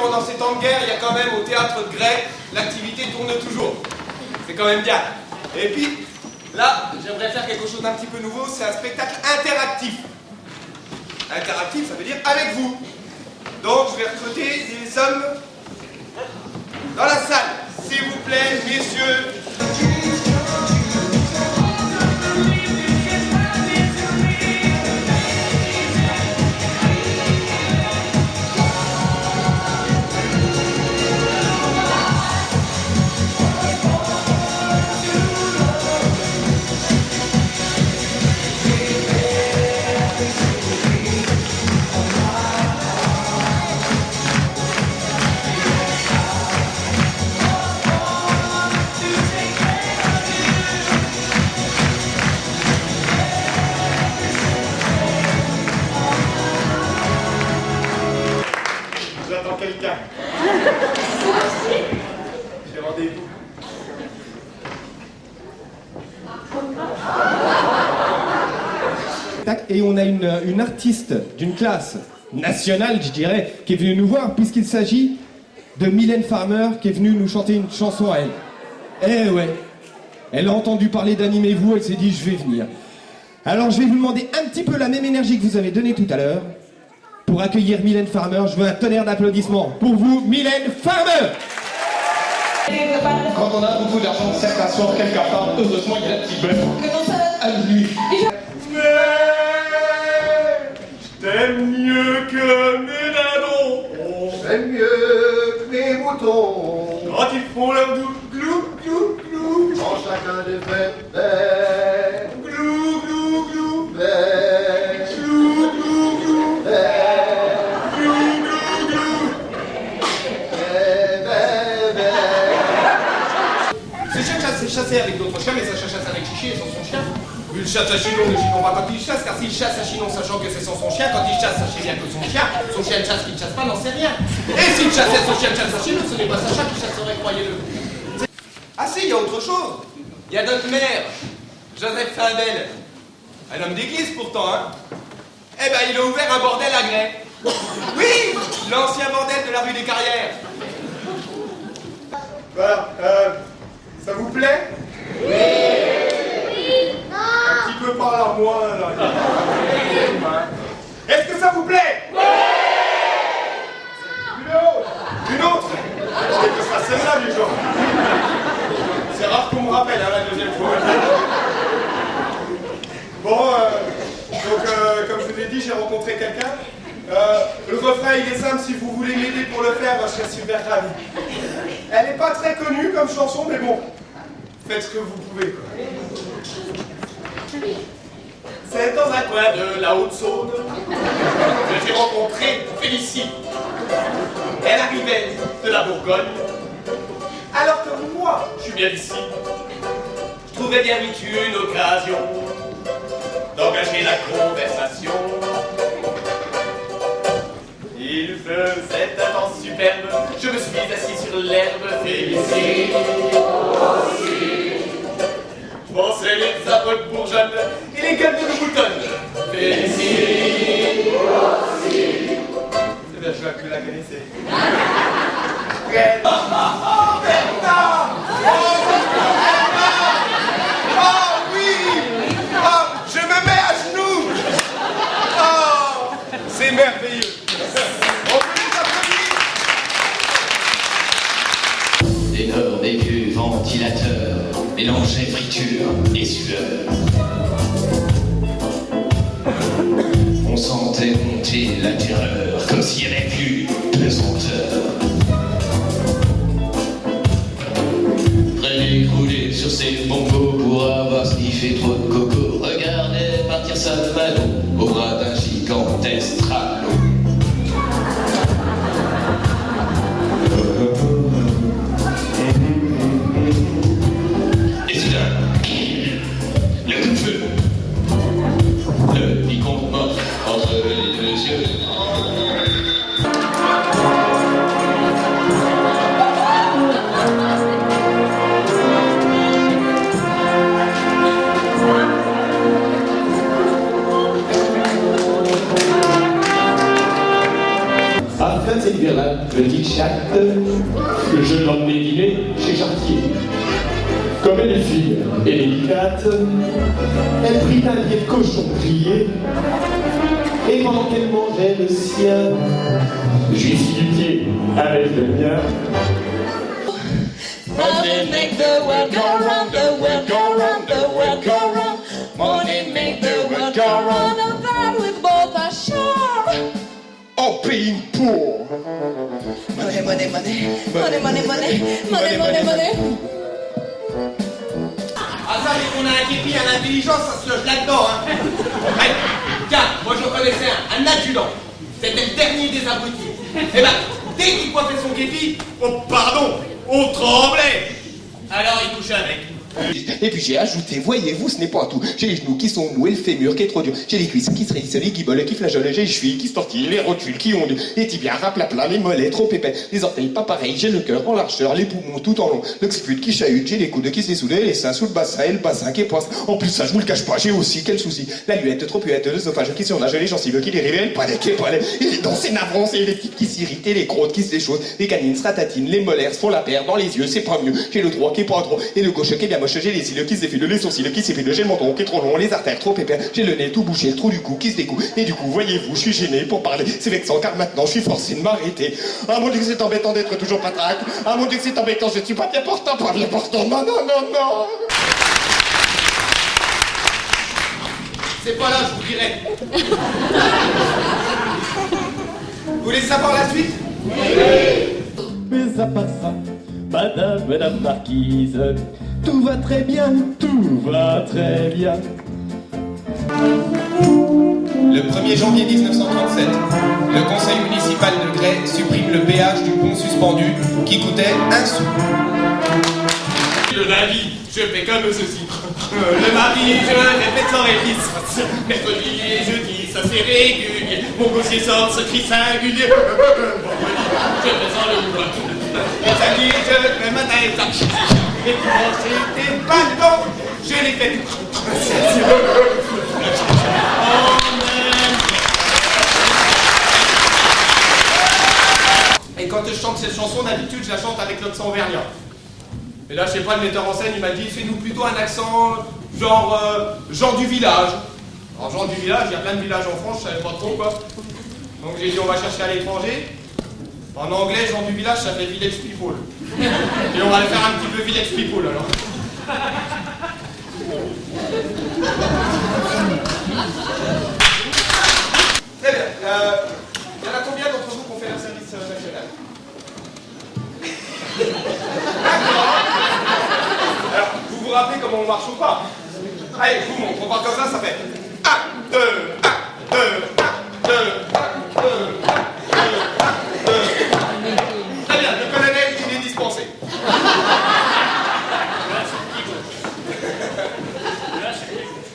pendant ces temps de guerre, il y a quand même au théâtre de Grès, l'activité tourne toujours. C'est quand même bien. Et puis, là, j'aimerais faire quelque chose d'un petit peu nouveau, c'est un spectacle interactif. Interactif, ça veut dire avec vous. Donc, je vais recruter des hommes dans la salle. S'il vous plaît, messieurs. J'attends quelqu'un. J'ai rendez-vous. Et on a une artiste d'une classe nationale, je dirais, qui est venue nous voir, puisqu'il s'agit de Mylène Farmer, qui est venue nous chanter une chanson à elle. Eh ouais, elle a entendu parler d'Animez-vous, elle s'est dit, je vais venir. Alors je vais vous demander un petit peu la même énergie que vous avez donnée tout à l'heure, pour accueillir Mylène Farmer. Je veux un tonnerre d'applaudissements pour vous, Mylène Farmer. Quand on a beaucoup d'argent de circulation quelque part, heureusement il y a la petite bœuf. À lui. Mais je t'aime mieux que mes dindons. J'aime mieux que mes moutons. Quand ils font leur glou, glou, glou, glou. Quand chacun des fait bête. Glou, glou, glou. Bête. Glou, glou, glou. Bête. Glou, glou, glou. Ce chien chasse chasser avec d'autres chiens, mais ça chasse avec Chichi et sans son chien. Vu le chasse à Chinon, ne Chinon pas quand il chasse, car s'il chasse à Chinon sachant que c'est sans son chien, quand il chasse, sachez bien que son chien ne chasse qu'il ne chasse pas, n'en sait rien. Et s'il chassait son chien chasse à Chinon, ce n'est pas Sacha qui chasserait, croyez-le. Ah si, il y a autre chose. Il y a notre maire, Joseph Findel. Un homme d'église pourtant, hein. Eh ben, il a ouvert un bordel à Grès. Oui, l'ancien bordel de la rue des Carrières. Voilà, ça vous plaît? Un petit peu par là, moi, là. Est-ce que ça vous plaît? Oui! Une autre? C'est que ça, celle-là, les gens. C'est rare qu'on me rappelle, hein, la deuxième fois. Bon, donc, comme je vous l'ai dit, j'ai rencontré quelqu'un. Le refrain, il est simple, si vous voulez m'aider pour le faire, je serais super ravi. Elle n'est pas très connue comme chanson, mais bon, faites ce que vous pouvez, quoi. C'est dans un coin de la Haute-Saône que j'ai rencontré Félicie. Elle arrivait de la Bourgogne, alors que moi, je suis bien d'ici. Je trouvais bien vite une occasion d'engager la conversation. Il faisait un temps superbe, je me suis assis sur l'herbe. Félicie je pensais les épaules bourgeonnes et les gueules de boutonnes. Félicie c'est bien, je vois que vous la connaissez. Bernard! Oh oui! Oh, je me mets à genoux! Oh, c'est merveilleux! On peut les applaudir! D'énormes écus ventilateurs mélangeaient friture et sueur. On sentait monter la terreur comme s'il n'y avait plus de pesanteur. Prêt d'écrouler sur ses bongos pour avoir sniffé trop de coco. Regardez partir sa ballon au bras d'un gigantesque tralot. Et soudain, le coup de feu, le picon mort entre les deux yeux. fin de cette hiver-là, petite chatte, je l'emmenais dîner chez Chartier. Comme elle est fine et délicate, elle prit un pied de cochon grillé, et pendant qu'elle mangeait le sien, je lui suis du pied avec le mien. Money make the world go round, the world go round, the world go round. Money make the world go round, and that we both are sure. En pays pour. Money, money, money, money, money, money, money, money, money. Ah ça, dès qu'on a un képi, un intelligence, ça se loge là-dedans, hein. Allez, tiens, moi je connaissais un adjudant. C'était le dernier des abrutis. Eh ben, dès qu'il coiffait son képi, oh pardon, on tremblait. Alors il couchait avec. Et puis j'ai ajouté, voyez-vous, ce n'est pas tout. J'ai les genoux qui sont mous et le fémur qui est trop dur. J'ai les cuisses qui se raidissent, les guiboles qui flageolent, j'ai les chevilles qui se tortillent, les rotules qui ondent, les tibias raplapla, les mollets trop épais, les orteils pas pareils, j'ai le cœur en largeur, les poumons tout en long, l'occiput qui chahute, j'ai les coudes qui se dessoudent, les seins sous le bassin et le bassin qui poisse. En plus ça, je vous le cache pas, j'ai aussi quel souci. La luette trop puette, l'œsophage qui surnage, les gencives qui dérivent, le palais qui est palais, et les dents s'énavrant, et les petites qui s'irritent, et les crottes qui se déchaussent, les canines se ratatinent, les molaires se font la paire, dans les yeux c'est pas mieux, j'ai le droit qui est pas trop, et le gauche qui est bien moche, j'ai les cils qui se défilent, les sourcils qui s'effilent, j'ai le menton qui est trop long, les artères trop épais, j'ai le nez tout bouché, le trou du cou qui se découle, et du coup, voyez-vous, je suis gêné pour parler, c'est vexant car maintenant je suis forcé de m'arrêter. Ah mon Dieu que c'est embêtant d'être toujours patraque, ah mon Dieu que c'est embêtant, je suis pas bien portant, non, non, non, non. C'est pas là, je vous dirai. Vous voulez savoir la suite? Mais à part ça, madame la marquise, tout va très bien, tout va très bien. Le 1er janvier 1937, le conseil municipal de Grès supprime le péage du pont suspendu qui coûtait 1 sou. Le lundi, je fais comme ceci. Le mardi, je répète sans révision. Mercredi et jeudi, ça c'est régulier. Mon gosier sort ce cri singulier. Vendredi, je fais sans le doigt. Et samedi, je fais matin et tard. Et pour c'était pas dedans, je l'ai fait. Et quand je chante cette chanson, d'habitude, je la chante avec l'accent auvergnat. Et là, je sais pas, le metteur en scène, il m'a dit, fais-nous plutôt un accent genre Jean du village. Alors, Jean du village, il y a plein de villages en France, je savais pas trop quoi. Donc j'ai dit, on va chercher à l'étranger. En anglais, Jean du village, ça fait Village People. Et on va le faire un petit peu Village People alors. Très bien. Il y en a combien d'entre vous qui ont fait leur service national? D'accord. Alors, vous vous rappelez comment on marche ou pas? Allez, je vous montre. On part comme ça fait 1, 2, 1, 2, 1, 2, 1, 2, 1, 2, 1, 2. Très bien, le colonel, il est dispensé.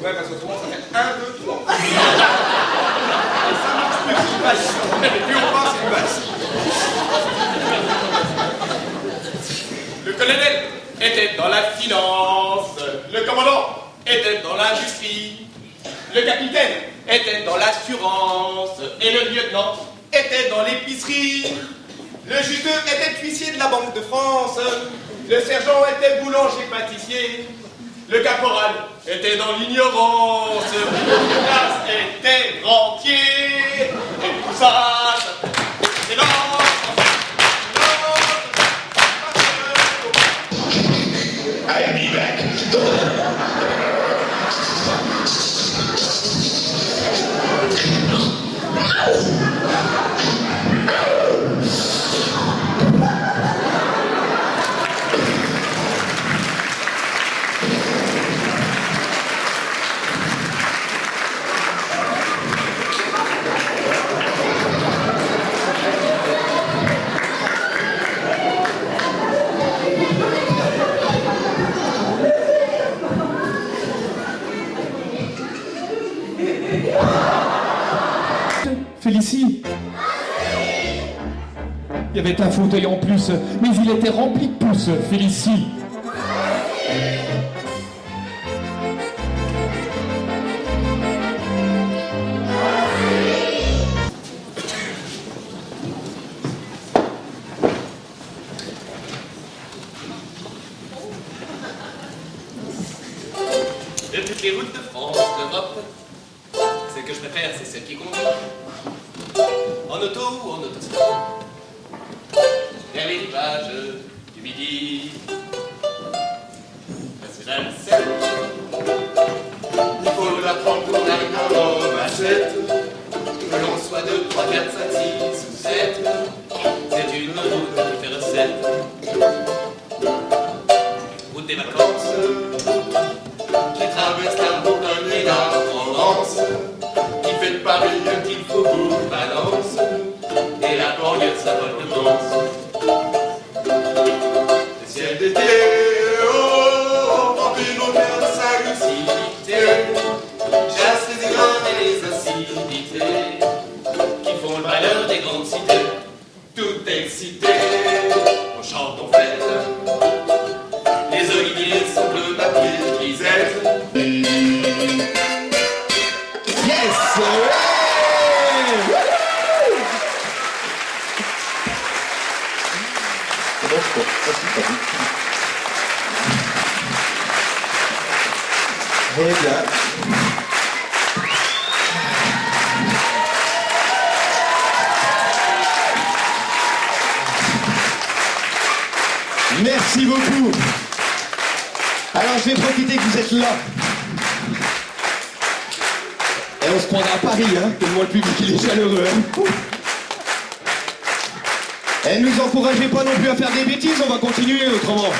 Ouais, parce que souvent ça fait 1, 2, 3. Et ça marche plus, c'est une vache. Et plus on passe, c'est une vache. Le colonel était dans la finance. Le commandant était dans l'industrie. Le capitaine était dans l'assurance. Et le lieutenant était dans l'épicerie. Le juteux était huissier de la Banque de France. Le sergent était boulanger-pâtissier. Le caporal était dans l'ignorance. Le classe était rentier. Et tout ça, c'est dans... I'll be back. Félicie. Il y avait un fauteuil en plus, mais il était rempli de pouces, Félicie. auto ou en autostop. Vers les rivages du Midi. National 7. Il faut la prendre pour la grande machette. Que l'on soit 2, 3, 4, 5, 6 ou 7. C'est une route qui fait recette. Route des vacances qui traverse la Bourgogne et la Provence, qui fait de Paris un petit faubourg Valence, et la banlieue de sa Volta-Mons. Le ciel d'été, oh, remplit nos cœurs de sa lucidité, chasse les égrennes et les acidités, qui font le malheur des grandes cités, tout excité, on chante, on fête. Les oliviers sont bleus, papier, grisette. Yes! Eh bien. Merci beaucoup. Alors je vais profiter que vous êtes là. Et on se prendra à Paris, hein, tellement le public il est chaleureux. Hein. Et ne nous encouragez pas non plus à faire des bêtises, on va continuer autrement.